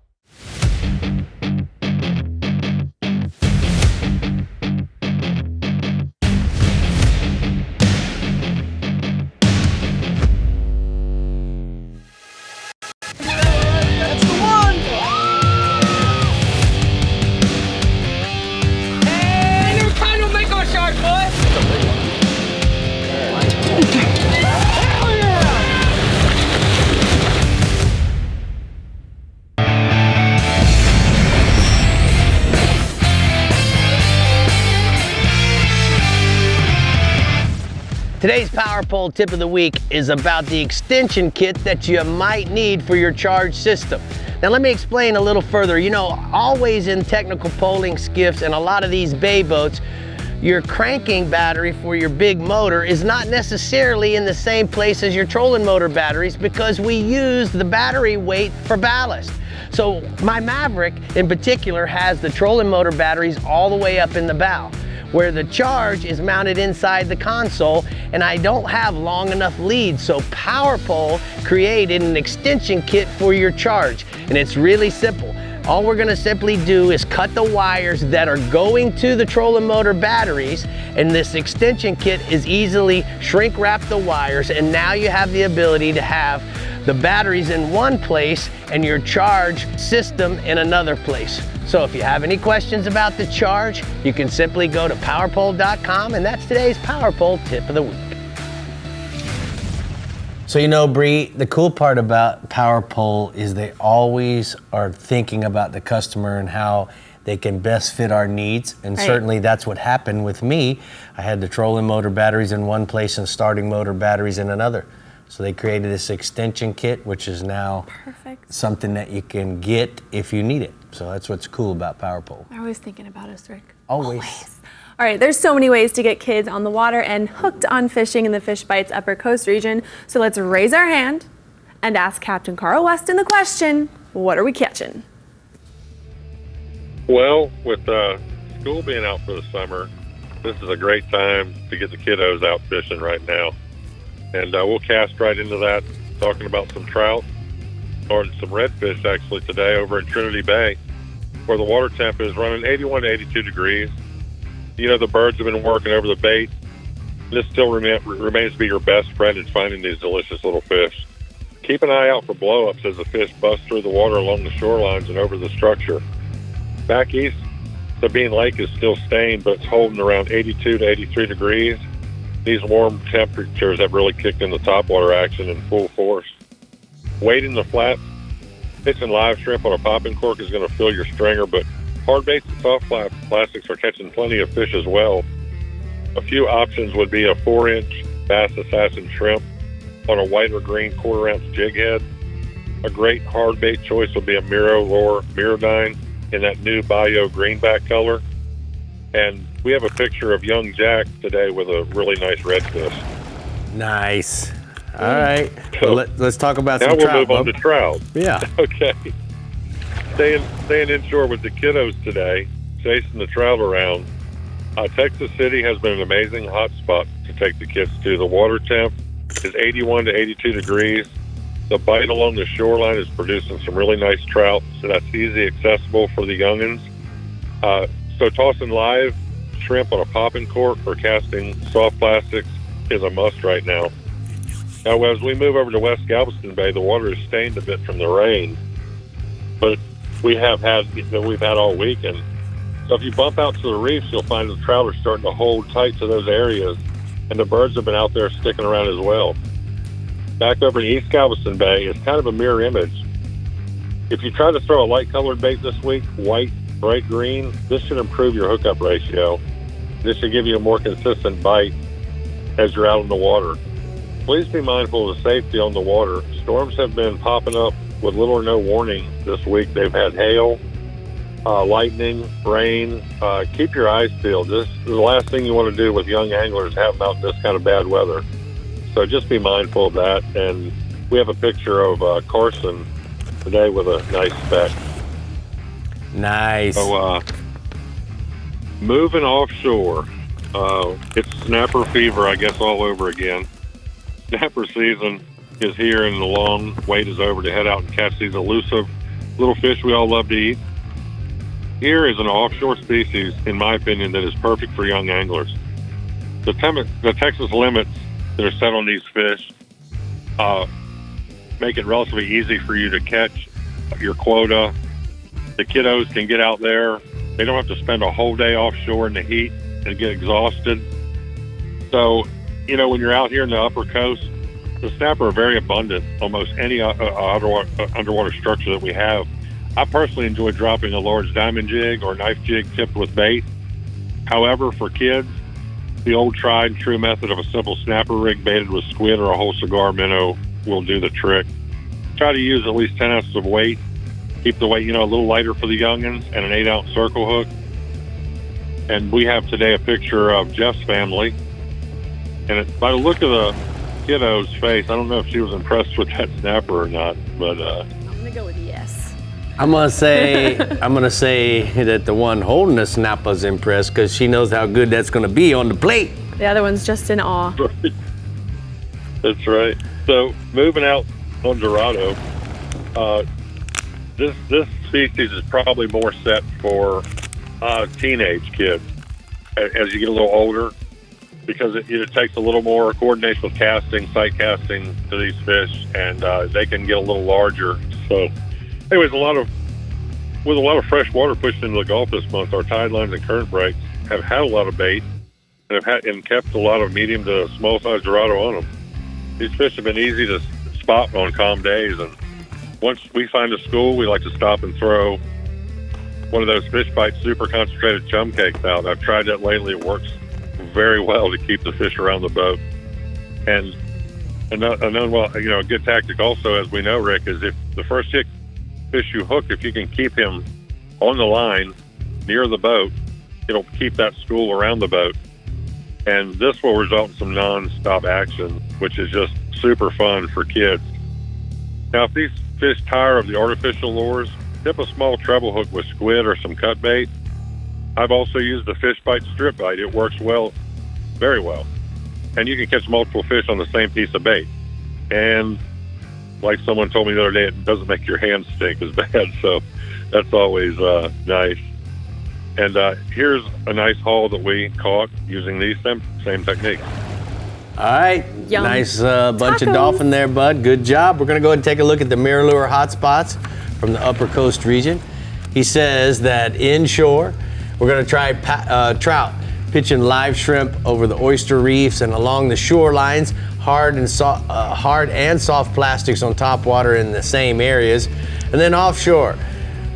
Today's Power Pole tip of the week is about the extension kit that you might need for your charge system. Now let me explain a little further. You know, always in technical poling skiffs and a lot of these bay boats, your cranking battery for your big motor is not necessarily in the same place as your trolling motor batteries because we use the battery weight for ballast. So my Maverick in particular has the trolling motor batteries all the way up in the bow, where the charge is mounted inside the console, and I don't have long enough leads. So Power Pole created an extension kit for your charge, and it's really simple. All we're gonna simply do is cut the wires that are going to the trolling motor batteries, and this extension kit is easily shrink wrap the wires, and now you have the ability to have the batteries in one place and your charge system in another place. So if you have any questions about the charge, you can simply go to powerpole.com, and that's today's Power Pole tip of the week. So you know, Bree, the cool part about Power Pole is they always are thinking about the customer and how they can best fit our needs. And certainly that's what happened with me. I had the trolling motor batteries in one place and starting motor batteries in another. So they created this extension kit, which is now something that you can get if you need it. So that's what's cool about Power Pole. They're always thinking about us, Rick. Always. All right, there's so many ways to get kids on the water and hooked on fishing in the Fish Bites Upper Coast region. So let's raise our hand and ask Captain Carl Weston the question, what are we catching? Well, with school being out for the summer, this is a great time to get the kiddos out fishing right now. And we'll cast right into that, talking about some trout, or some redfish actually today over in Trinity Bay, where the water temp is running 81 to 82 degrees. You know, the birds have been working over the bait. This still remains to be your best friend in finding these delicious little fish. Keep an eye out for blow-ups as the fish bust through the water along the shorelines and over the structure. Back east, Sabine Lake is still stained, but it's holding around 82 to 83 degrees. These warm temperatures have really kicked in the topwater action in full force. Wading the flats, pitching live shrimp on a popping cork is going to fill your stringer, but hard baits and soft plastics are catching plenty of fish as well. A few options would be a 4-inch Bass Assassin shrimp on a white or green 1/4-ounce jig head. A great hard bait choice would be a Miro Lure Mirodine in that new Bayo greenback color. And we have a picture of young Jack today with a really nice redfish. Nice. All right. Well, let's talk about some trout. Now we'll move on to trout. Yeah. Okay. Staying inshore with the kiddos today, chasing the trout around. Texas City has been an amazing hot spot to take the kids to. The water temp is 81 to 82 degrees. The bite along the shoreline is producing some really nice trout, so that's easy accessible for the youngins. So tossing live shrimp on a popping cork or casting soft plastics is a must right now. Now, as we move over to West Galveston Bay, the water is stained a bit from the rain, but we've had all weekend. So if you bump out to the reefs, you'll find the trout are starting to hold tight to those areas, and the birds have been out there sticking around as well. Back over in East Galveston Bay, it's kind of a mirror image. If you try to throw a light-colored bait this week, white, bright green, this should improve your hookup ratio. This should give you a more consistent bite as you're out in the water. Please be mindful of the safety on the water. Storms have been popping up with little or no warning this week. They've had hail, lightning, rain. Keep your eyes peeled. This is the last thing you want to do with young anglers, have them out in this kind of bad weather. So just be mindful of that. And we have a picture of Carson today with a nice speck. Nice. So moving offshore, it's snapper fever, I guess, all over again. Snapper season is here, and the long wait is over to head out and catch these elusive little fish we all love to eat. Here is an offshore species, in my opinion, that is perfect for young anglers. The Texas limits that are set on these fish make it relatively easy for you to catch your quota. The kiddos can get out there. They don't have to spend a whole day offshore in the heat and get exhausted. So, you know, when you're out here in the upper coast, the snapper are very abundant, almost any underwater structure that we have. I personally enjoy dropping a large diamond jig or knife jig tipped with bait. However, for kids, the old tried and true method of a simple snapper rig baited with squid or a whole cigar minnow will do the trick. Try to use at least 10 ounces of weight. Keep the weight, a little lighter for the youngins, and an 8-ounce circle hook. And we have today a picture of Jeff's family. And by the look of the kiddo's face, I don't know if she was impressed with that snapper or not, but I'm gonna go with yes. I'm gonna say that the one holding the snapper's impressed because she knows how good that's gonna be on the plate. The other one's just in awe. That's right. So moving out on Dorado, this species is probably more set for teenage kids as you get a little older, because it takes a little more coordination with casting, sight casting to these fish, and they can get a little larger. So, anyways, with a lot of fresh water pushed into the Gulf this month, our tide lines and current breaks have had a lot of bait and have kept a lot of medium to small size Dorado on them. These fish have been easy to spot on calm days, and once we find a school, we like to stop and throw one of those fish bite super concentrated chum cakes out. I've tried that lately. It works very well to keep the fish around the boat. And then, a good tactic also, as we know, Rick, is if the first fish you hook, if you can keep him on the line near the boat, it'll keep that school around the boat. And this will result in some non-stop action, which is just super fun for kids. Now, if these fish tire of the artificial lures, tip a small treble hook with squid or some cut bait. I've also used the fish bite strip bite. It works well, very well. And you can catch multiple fish on the same piece of bait. And like someone told me the other day, it doesn't make your hands stink as bad. So that's always nice. And here's a nice haul that we caught using these same techniques. All right, Yum. nice bunch of Tacos. dolphin there, bud. Good job. We're gonna go ahead and take a look at the Mirror hotspots from the Upper Coast region. He says that inshore, we're gonna try trout, pitching live shrimp over the oyster reefs and along the shorelines, hard and soft plastics on top water in the same areas. And then offshore,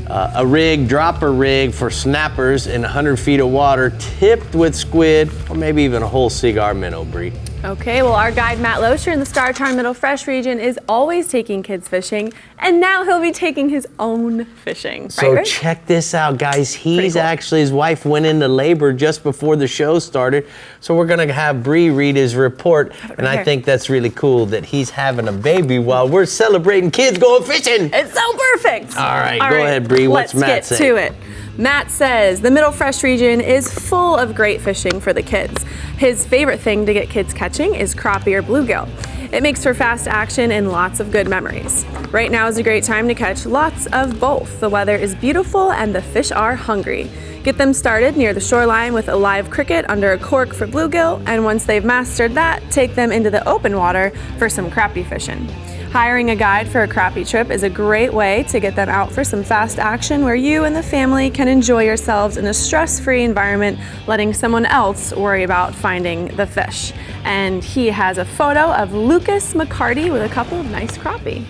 a dropper rig for snappers in 100 feet of water, tipped with squid, or maybe even a whole cigar minnow, Bree. Okay, well, our guide Matt Loescher in the Star Charm Middle Fresh region is always taking kids fishing, and now he'll be taking his own fishing. So right? check this out, guys. He's cool. actually, his wife went into labor just before the show started. So we're gonna have Bree read his report. And I think that's really cool that he's having a baby while we're celebrating kids going fishing. It's so perfect. All right, go ahead, Bree. What's Matt Let's get say? to it. Matt says the Middle Fresh region is full of great fishing for the kids. His favorite thing to get kids catching is crappie or bluegill. It makes for fast action and lots of good memories. Right now is a great time to catch lots of both. The weather is beautiful and the fish are hungry. Get them started near the shoreline with a live cricket under a cork for bluegill, and once they've mastered that, take them into the open water for some crappie fishing. Hiring a guide for a crappie trip is a great way to get them out for some fast action where you and the family can enjoy yourselves in a stress-free environment, letting someone else worry about finding the fish. And he has a photo of Lucas McCarty with a couple of nice crappie.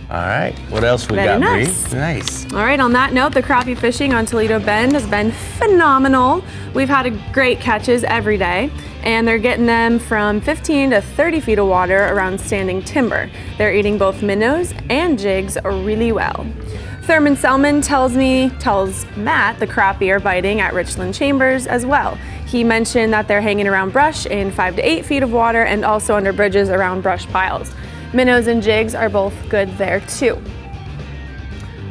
All right, what else we Very got, nice. Bree? Nice. All right, on that note, the crappie fishing on Toledo Bend has been phenomenal. We've had great catches every day, and they're getting them from 15 to 30 feet of water around standing timber. They're eating both minnows and jigs really well. Thurman Selman tells Matt the crappie are biting at Richland Chambers as well. He mentioned that they're hanging around brush in 5 to 8 feet of water and also under bridges around brush piles. Minnows and jigs are both good there too.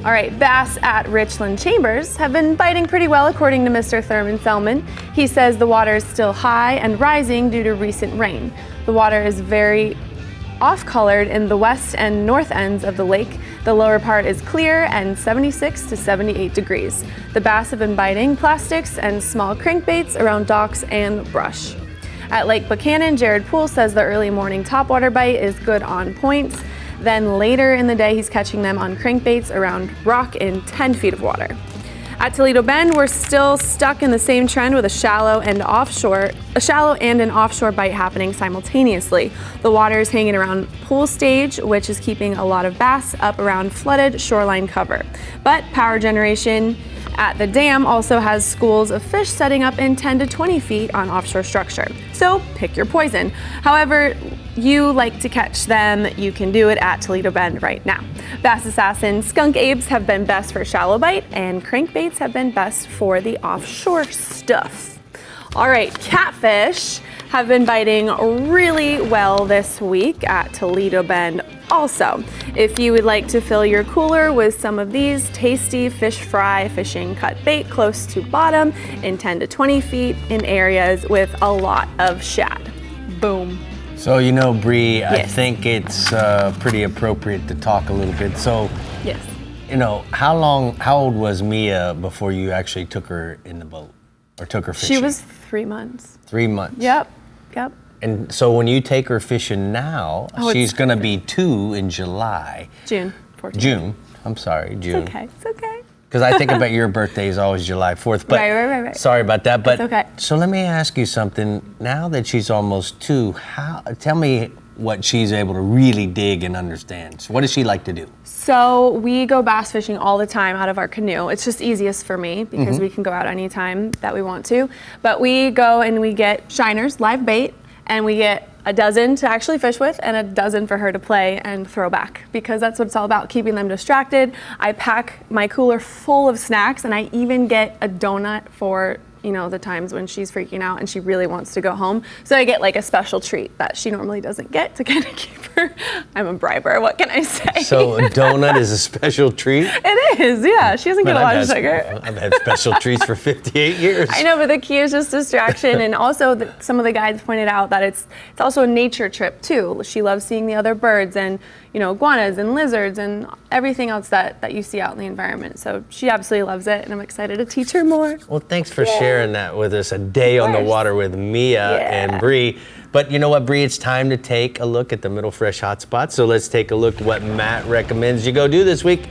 All right, bass at Richland Chambers have been biting pretty well according to Mr. Thurman Selman. He says the water is still high and rising due to recent rain. The water is very off-colored in the west and north ends of the lake. The lower part is clear and 76 to 78 degrees. The bass have been biting plastics and small crankbaits around docks and brush. At Lake Buchanan, Jared Poole says the early morning topwater bite is good on points. Then later in the day, he's catching them on crankbaits around rock in 10 feet of water. At Toledo Bend, we're still stuck in the same trend with a shallow and an offshore bite happening simultaneously. The water is hanging around pool stage, which is keeping a lot of bass up around flooded shoreline cover. But power generation at the dam also has schools of fish setting up in 10 to 20 feet on offshore structure. So pick your poison. However you like to catch them, you can do it at Toledo Bend right now. Bass Assassin skunk apes have been best for shallow bite, and crankbaits have been best for the offshore stuff. All right, catfish have been biting really well this week at Toledo Bend also. If you would like to fill your cooler with some of these tasty fish fry fishing cut bait close to bottom in 10 to 20 feet in areas with a lot of shad. Boom. So, you know, Bree, I Yes. think it's pretty appropriate to talk a little bit. So, Yes. you know, how old was Mia before you actually took her in the boat or took her fishing? She was 3 months. 3 months. Yep. And so when you take her fishing now, Oh, she's it's going to be 2 in July. June 14th. June. I'm sorry, June. It's okay. It's okay. Because I think about your birthday is always July 4th. But Right. sorry about that. But It's okay. So let me ask you something. Now that she's almost 2, tell me what she's able to really dig and understand. So what does she like to do? So we go bass fishing all the time out of our canoe. It's just easiest for me because we can go out anytime that we want to. But we go and we get shiners, live bait, and we get a dozen to actually fish with and a dozen for her to play and throw back, because that's what it's all about, keeping them distracted. I pack my cooler full of snacks, and I even get a donut for, you know, the times when she's freaking out and she really wants to go home. So I get like a special treat that she normally doesn't get to kind of keep her. I'm a briber, what can I say? So a donut is a special treat? It is, yeah. She doesn't get a lot of sugar. I've had special treats for 58 years. I know, but the key is just distraction. And also, some of the guides pointed out that it's also a nature trip too. She loves seeing the other birds and, you know, iguanas and lizards and everything else that you see out in the environment. So she absolutely loves it, and I'm excited to teach her more. Well, thanks for sharing that with us. A day on the water with Mia and Bree. But you know what, Bree? It's time to take a look at the Middle Fresh hotspots. So let's take a look what Matt recommends you go do this week.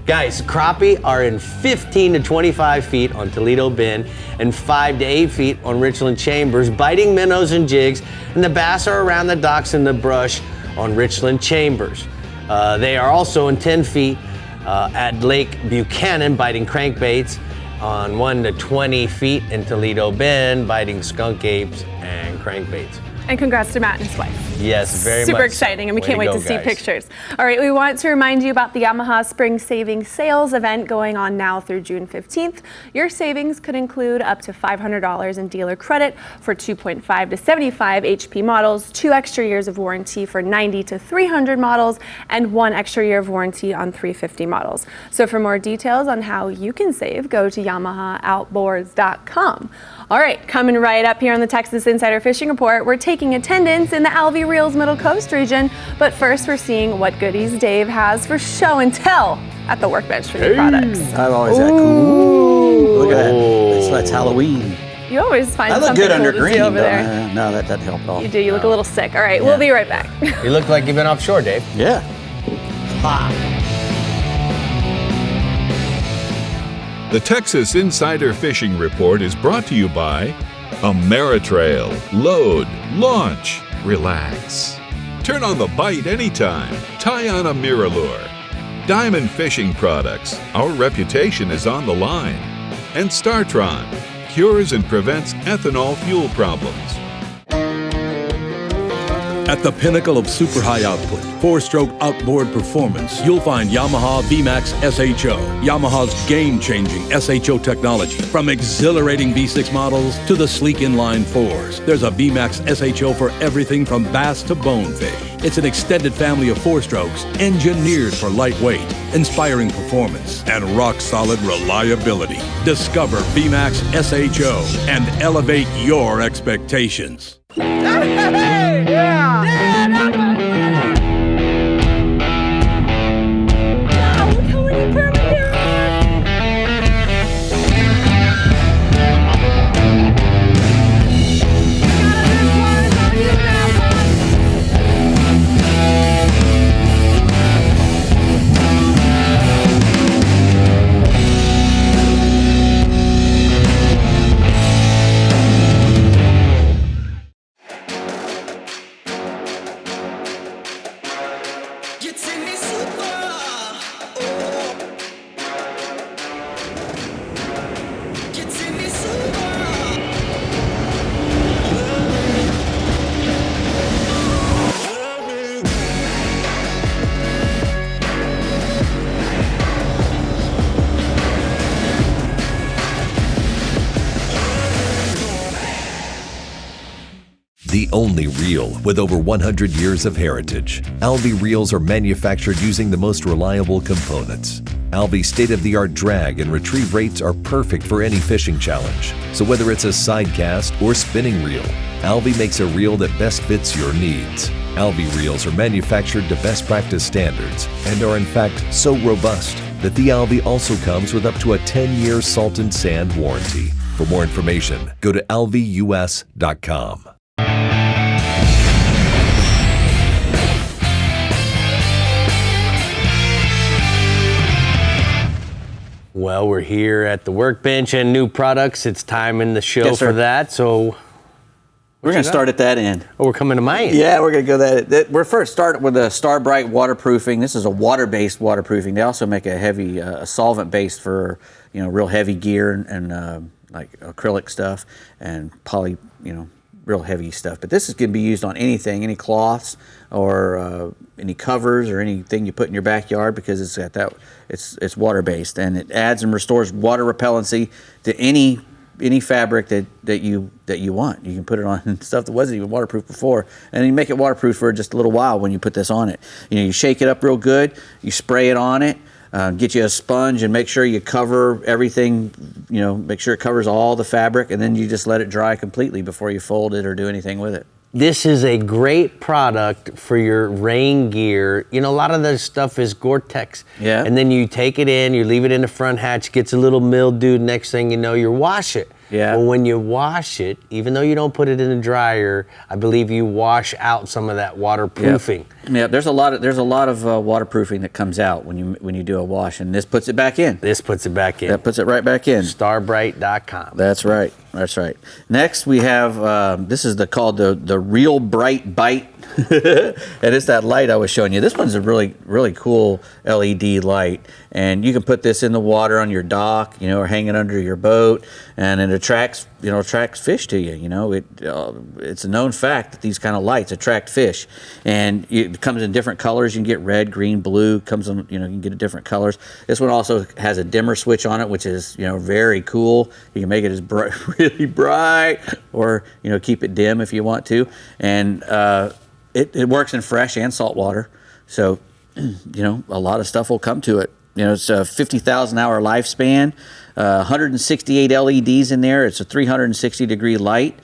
Guys, crappie are in 15 to 25 feet on Toledo Bend and 5 to 8 feet on Richland Chambers, biting minnows and jigs, and the bass are around the docks in the brush on Richland Chambers. They are also in 10 feet at Lake Buchanan, biting crankbaits, on 1 to 20 feet in Toledo Bend, biting skunk apes and crankbaits. And congrats to Matt and his wife. Yes, very much. Super exciting, and we can't wait to see pictures. All right, we want to remind you about the Yamaha Spring Savings Sales event going on now through June 15th. Your savings could include up to $500 in dealer credit for 2.5 to 75 HP models, 2 extra years of warranty for 90 to 300 models, and 1 extra year of warranty on 350 models. So for more details on how you can save, go to YamahaOutboards.com. All right, coming right up here on the Texas Insider Fishing Report, we're taking attendance in the Alvey Reels Middle Coast region, but first we're seeing what goodies Dave has for show and tell at the workbench for new products. I've always got cool. Look at that. That's Halloween. You always find I look something good cool under to green. see over Though. there. No, that doesn't help at all. You do. You look a little sick. All right, we'll be right back. You look like you've been offshore, Dave. Yeah. The Texas Insider Fishing Report is brought to you by Ameritrail. Load, launch, relax. Turn on the bite anytime. Tie on a Miralure. Diamond Fishing Products. Our reputation is on the line. And StarTron. Cures and prevents ethanol fuel problems. At the pinnacle of super high output, 4-stroke outboard performance, you'll find Yamaha VMAX SHO. Yamaha's game-changing SHO technology. From exhilarating V6 models to the sleek inline 4s, there's a VMAX SHO for everything from bass to bonefish. It's an extended family of 4-strokes engineered for lightweight, inspiring performance, and rock-solid reliability. Discover VMAX SHO and elevate your expectations. the only reel with over 100 years of heritage. Alvi reels are manufactured using the most reliable components. Alvi's state-of-the-art drag and retrieve rates are perfect for any fishing challenge. So whether it's a side cast or spinning reel, Alvi makes a reel that best fits your needs. Alvi reels are manufactured to best practice standards and are in fact so robust that the Alvi also comes with up to a 10-year salt and sand warranty. For more information, go to alvius.com. Well, we're here at the workbench and new products. It's time in the show Yes, sir. for that. So We're going to start at that end. Oh, we're coming to my end. Yeah, we're going to go that. We're first start with a Star Bright waterproofing. This is a water-based waterproofing. They also make a heavy solvent-based for real heavy gear and like acrylic stuff and poly, real heavy stuff. But this is going to be used on anything, any cloths or any covers or anything you put in your backyard because it's got that. It's water-based and it adds and restores water repellency to any fabric that you want. You can put it on stuff that wasn't even waterproof before, and you make it waterproof for just a little while when you put this on it. You shake it up real good, you spray it on it, get you a sponge and make sure you cover everything, make sure it covers all the fabric, and then you just let it dry completely before you fold it or do anything with it. This is a great product for your rain gear. A lot of this stuff is Gore-Tex. Yeah. And then you take it in, you leave it in the front hatch, gets a little mildew. Next thing you know, you wash it. Yeah. Well, when you wash it, even though you don't put it in the dryer, I believe you wash out some of that waterproofing. Yeah, there's a lot of waterproofing that comes out when you do a wash, and this puts it back in. This puts it back in. That puts it right back in. Starbright.com. That's right. That's right. Next we have this is called the Real Bright Bite, and it's that light I was showing you. This one's a really cool LED light, and you can put this in the water on your dock, or hang it under your boat, and it attracts fish to you. It's a known fact that these kind of lights attract fish, and it comes in different colors. You can get red, green, blue. Comes in, you can get different colors. This one also has a dimmer switch on it, which is very cool. You can make it as bright, really bright, or keep it dim if you want to, and it works in fresh and salt water. So a lot of stuff will come to it. It's a 50,000 hour lifespan, 168 LEDs in there. It's a 360 degree light,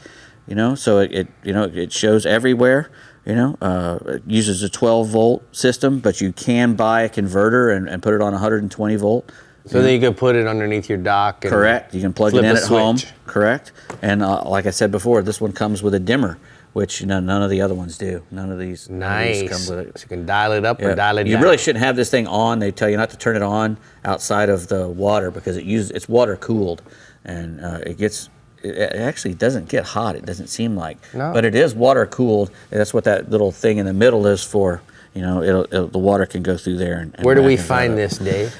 so it shows everywhere. It uses a 12 volt system, but you can buy a converter and put it on 120 volt. So then you can put it underneath your dock. And correct. You can plug it in at home. Correct. And like I said before, this one comes with a dimmer, which none of the other ones do. None of these. Nice. None of these come with it. So you can dial it up or dial it down. You really shouldn't have this thing on. They tell you not to turn it on outside of the water because it's water cooled, and it actually doesn't get hot. It doesn't seem like, but it is water cooled. And that's what that little thing in the middle is for. The water can go through there. And where do we find this, Dave?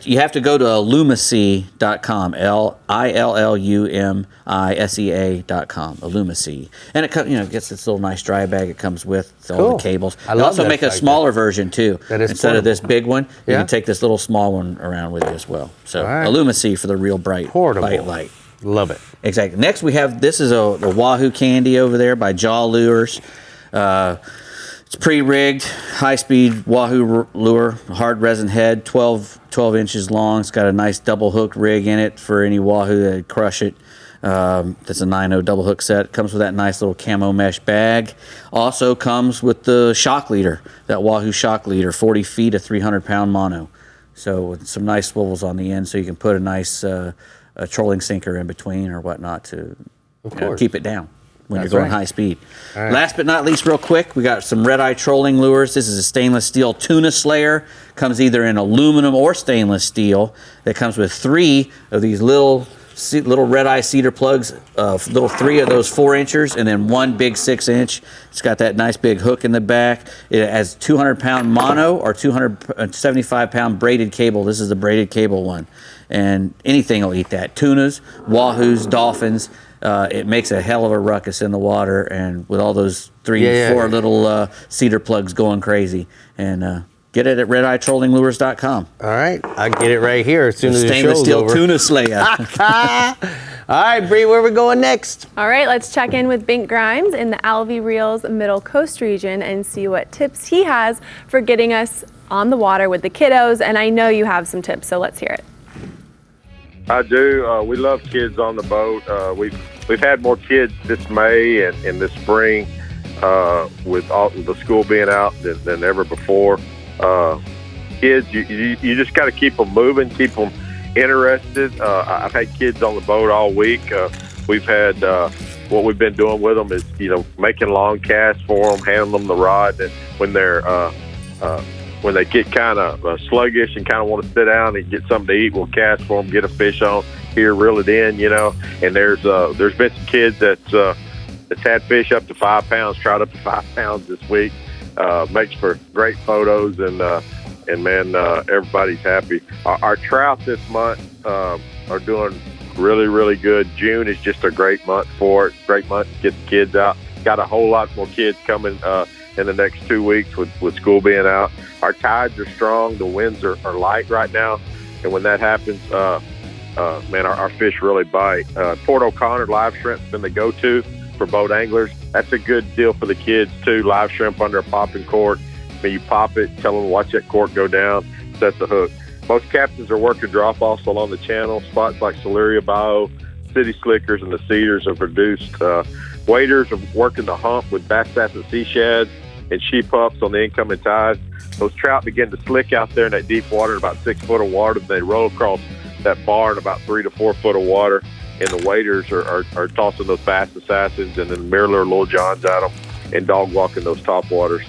You have to go to Illumisi.com, Illumisia.com, Illumisi, and it gets this little nice dry bag it comes with all the cables. I they love also that make a fact smaller version too. That is instead of this big one, you Yeah. can take this little small one around with you as well. So All right. Illumisi for the Real Bright Portable. Bite Light. Love it. Exactly. Next we have this is the Wahoo Candy over there by Jaw Lures. It's pre-rigged, high-speed Wahoo lure, hard resin head, 12 inches long. It's got a nice double-hooked rig in it for any Wahoo that'd crush it. That's a 9.0 double-hook set. Comes with that nice little camo mesh bag. Also comes with the shock leader, that Wahoo shock leader, 40 feet, a 300-pound mono. So with some nice swivels on the end so you can put a nice a trolling sinker in between or whatnot to keep it down when That's you're going right. high speed. All right. Last but not least, real quick, we got some red-eye trolling lures. This is a stainless steel tuna slayer. Comes either in aluminum or stainless steel. That comes with 3 of these little red-eye cedar plugs, little 3 of those 4-inchers, and then 1 big 6-inch. It's got that nice big hook in the back. It has 200-pound mono or 275-pound braided cable. This is the braided cable one. And anything will eat that. Tunas, wahoos, dolphins. It makes a hell of a ruckus in the water, and with all those 4 little cedar plugs going crazy, and Get it at redeyetrollinglures.com. All right, I'll get it right here as soon as the Stainless show's steel over. tuna slayer. All right, Bree, where are we going next? All right, let's check in with Bink Grimes in the Alvey Reels Middle Coast region and see what tips he has for getting us on the water with the kiddos. And I know you have some tips, so let's hear it. I do. We love kids on the boat. We've had more kids this May and this spring with all the school being out than ever before. Kids, you just got to keep them moving, keep them interested. I've had kids on the boat all week. We've had what we've been doing with them is making long casts for them, handing them the rod, and when they get kind of sluggish and kind of want to sit down and get something to eat, we'll cast for them, get a fish on here, reel it in, And there's been some kids that's had fish up to 5 pounds, trout up to 5 pounds this week. Makes for great photos, and man, everybody's happy. Our trout this month are doing really, really good. June is just a great month for it. Great month to get the kids out. Got a whole lot more kids coming in the next 2 weeks with school being out. Our tides are strong. The winds are light right now, and when that happens, man, our fish really bite. Port O'Connor live shrimp's been the go-to for boat anglers. That's a good deal for the kids too. Live shrimp under a popping cork. When you pop it, tell them to watch that cork go down, set the hook. Most captains are working drop-offs along the channel. Spots like Celeria Bayou, City Slickers, and the Cedars have produced. Waders are working the hump with bass sass and sea shads and sheep pups on the incoming tide. Those trout begin to slick out there in that deep water in about 6 foot of water. They roll across that bar in about 3 to 4 foot of water, and the waders are tossing those bass assassins and then mirror Little Johns at them and dog walking those top waters.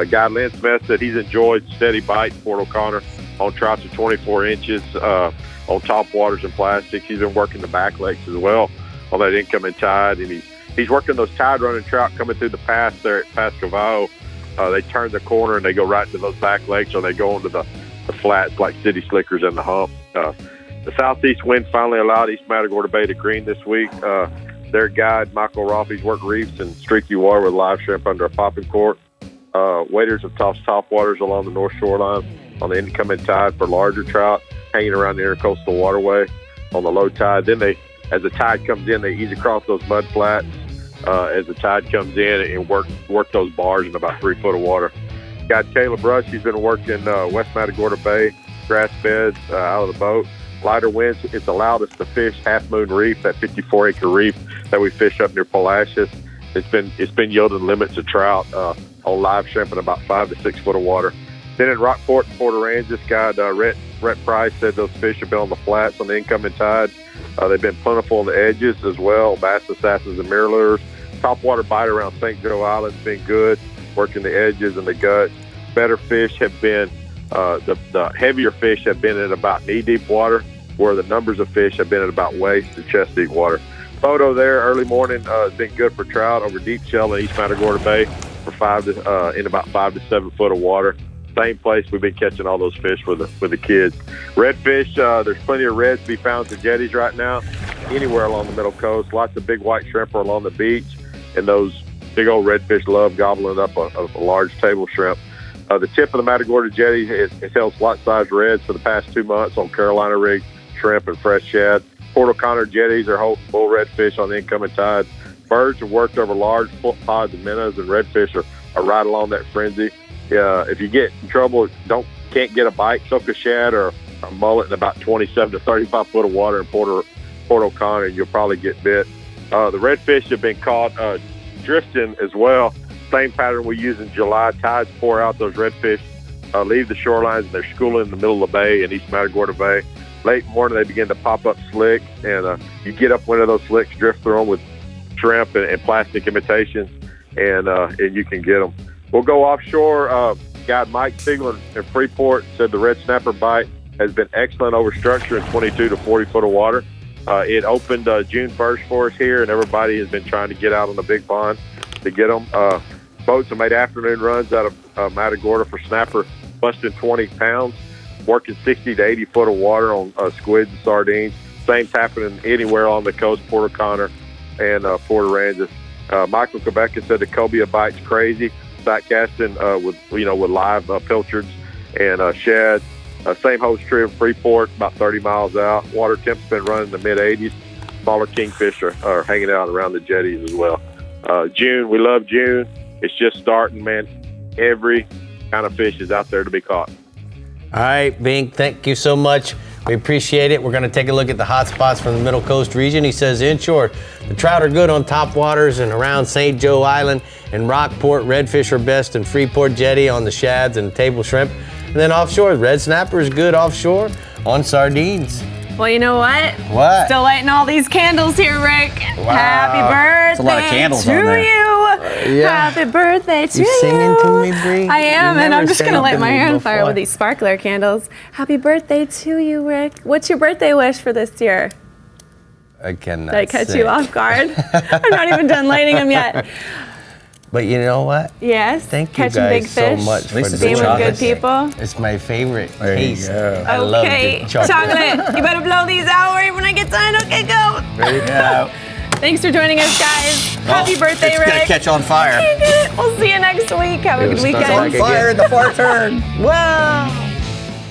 Guy Lynn Smith said he's enjoyed steady bites in Port O'Connor on trouts of 24 inches on top waters and plastics. He's been working the back lakes as well on that incoming tide, and he's working those tide running trout coming through the pass there at Pass Cavallo. They turn the corner and they go right into those back lakes, or they go into the flats like City Slickers and the hump. The southeast wind finally allowed East Matagorda Bay to green this week. Their guide, Michael Roffey's worked reefs and streaky water with live shrimp under a popping cork. Waders have tossed top waters along the north shoreline on the incoming tide for larger trout hanging around the intercoastal waterway on the low tide. Then as the tide comes in, they ease across those mud flats as the tide comes in and work those bars in about 3 foot of water. Got Caleb Rush. He's been working West Matagorda Bay grass beds out of the boat. Lighter winds, it's allowed us to fish Half Moon Reef, that 54-acre reef that we fish up near Palacios. It's been yielding limits of trout on live shrimp in about 5 to 6 foot of water. Then in Rockport and Port Aransas, guy Rhett Price said those fish have been on the flats on the incoming tide. They've been plentiful on the edges as well, bass assassins and mirrors. Topwater bite around St. Joe Island's been good, working the edges and the guts. Better fish have been, the heavier fish have been in about knee-deep water, where the numbers of fish have been at about waist to chest-deep water. Photo there early morning has been good for trout over deep shell in East Matagorda Bay for in about 5 to 7 foot of water. Same place we've been catching all those fish with the kids. Redfish, there's plenty of reds to be found at the jetties right now, anywhere along the middle coast. Lots of big white shrimp are along the beach, and those big old redfish love gobbling up a large table shrimp. The tip of the Matagorda jetty has held slot-sized reds for the past 2 months on Carolina rig, shrimp, and fresh shad. Port O'Connor jetties are holding bull redfish on the incoming tide. Birds have worked over large pods of minnows, and redfish are right along that frenzy. If you get in trouble, can't get a bite, soak a shad or a mullet in about 27 to 35 foot of water in Port O'Connor, and you'll probably get bit. The redfish have been caught drifting as well. Same pattern we use in July. Tides pour out, those redfish leave the shorelines, and they're schooling in the middle of the bay in East Matagorda Bay. Late morning, they begin to pop up slick, and you get up one of those slicks, drift through them with shrimp and plastic imitations, and you can get them. We'll go offshore. Guy Mike Siegel in Freeport said the red snapper bite has been excellent over structure in 22 to 40 foot of water. It opened June 1st for us here, and everybody has been trying to get out on the big pond to get them. Boats have made afternoon runs out of Matagorda for snapper, busting 20 pounds, working 60 to 80 foot of water on squids and sardines. Same's happening anywhere on the coast, Port O'Connor and Port Aransas. Michael Quebec said the cobia bite's crazy. Sight casting with live pilchards and shad. Same holds true in Freeport, about 30 miles out. Water temp's been running in the mid-80s. Smaller kingfish are hanging out around the jetties as well. June, we love June. It's just starting, man. Every kind of fish is out there to be caught. All right, Bink, thank you so much. We appreciate it. We're going to take a look at the hot spots from the Middle Coast region. He says inshore, the trout are good on top waters and around St. Joe Island and Rockport. Redfish are best in Freeport Jetty on the shads and table shrimp. And then offshore, red snapper is good offshore on sardines. Well, you know what? What? Still lighting all these candles here, Rick. Wow. Happy birthday That's a lot of candles to on there. you. Yeah. Happy birthday to you. You singing to me, Bree? I am, You and I'm never just going to sang light to my me hair on fire before. with these sparkler candles. Happy birthday to you, Rick. What's your birthday wish for this year? I cannot Did I catch say. you off guard? I'm not even done lighting them yet. But you know what? Yes. Thank you Catching guys big fish. so much for least it's Being doing with good this. people. It's my favorite There you taste. go. I love Okay, the chocolate. You better blow these out right when I get done. Okay, go. Ready? Yeah. Thanks for joining us, guys. Happy birthday, It's Rick. gonna catch on fire. We'll see you next week. Have a good It'll weekend. start back again. Fire in the far turn. Whoa.